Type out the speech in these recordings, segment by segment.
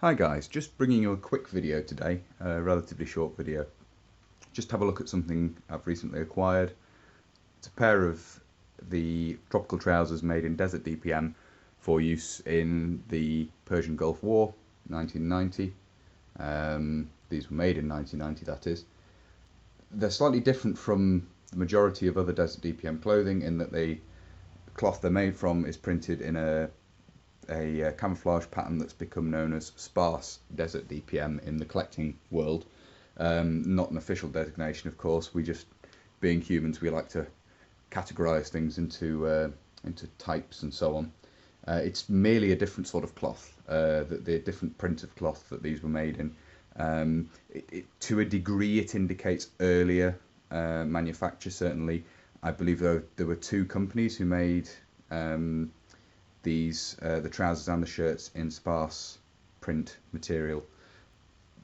Hi guys, just bringing you a quick video today, a relatively short video. Just have a look at something I've recently acquired. It's a pair of the tropical trousers made in desert DPM for use in the Persian Gulf War, 1990. These were made in 1990, that is. They're slightly different from the majority of other desert DPM clothing in that the cloth they're made from is printed in a camouflage pattern that's become known as Sparse desert DPM in the collecting world. Not an official designation, of course. We just, being humans, we like to categorize things into types and so on. It's merely a different sort of cloth, the different print of cloth that these were made in. To a degree, it indicates earlier manufacture. Certainly, I believe there were two companies who made the trousers and the shirts in sparse print material.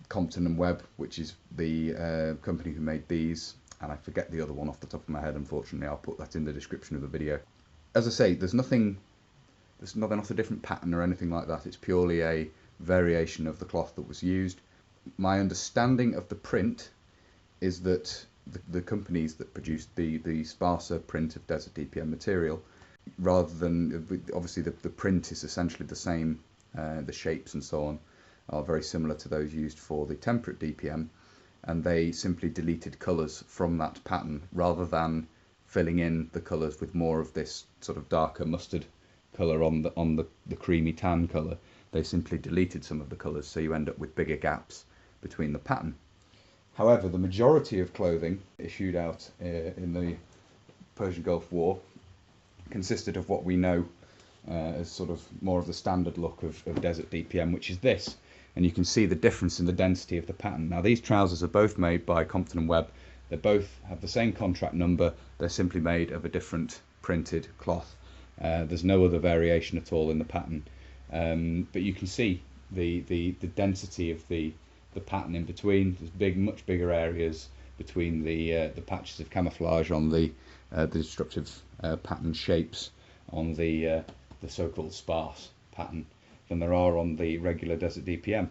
Compton and Webb, which is the company who made these, and I forget the other one off the top of my head, unfortunately. I'll put that in the description of the video. As I say, there's not a different pattern or anything like that. It's purely a variation of the cloth that was used. My understanding of the print is that the companies that produced the sparser print of desert DPM material, rather than, obviously the print is essentially the same, the shapes and so on are very similar to those used for the temperate DPM, and they simply deleted colours from that pattern rather than filling in the colours with more of this sort of darker mustard colour on the creamy tan colour. They simply deleted some of the colours, so you end up with bigger gaps between the pattern. However, the majority of clothing issued out in the Persian Gulf War consisted of what we know as sort of more of the standard look of desert DPM, which is this. And you can see the difference in the density of the pattern. Now, these trousers are both made by Compton and Webb. They both have the same contract number. They're simply made of a different printed cloth. There's no other variation at all in the pattern. But you can see the density of the pattern in between. There's much bigger areas between the patches of camouflage on the destructive pattern shapes on the so-called sparse pattern than there are on the regular desert DPM.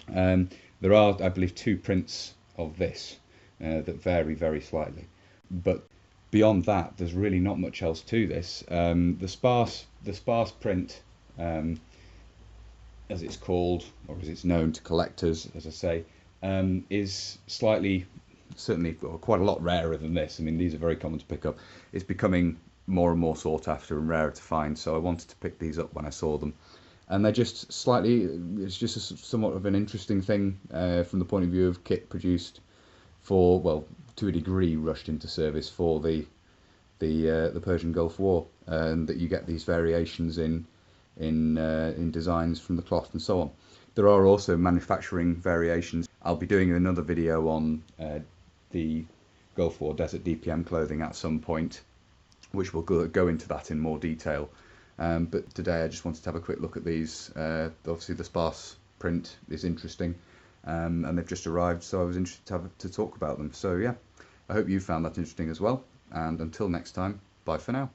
There are, I believe, two prints of this that vary very slightly, but beyond that, there's really not much else to this. The sparse print, as it's called, or as it's known to collectors, as I say, is certainly quite a lot rarer than this. I mean, these are very common to pick up. It's becoming more and more sought after and rarer to find, so I wanted to pick these up when I saw them. And they're just it's just somewhat of an interesting thing from the point of view of kit produced for, well, to a degree rushed into service for the Persian Gulf War, and that you get these variations in designs from the cloth and so on. There are also manufacturing variations. I'll be doing another video on the Gulf War desert DPM clothing at some point, which will go into that in more detail. But today I just wanted to have a quick look at these. Obviously the sparse print is interesting, and they've just arrived, so I was interested to talk about them. So yeah, I hope you found that interesting as well, and until next time, bye for now.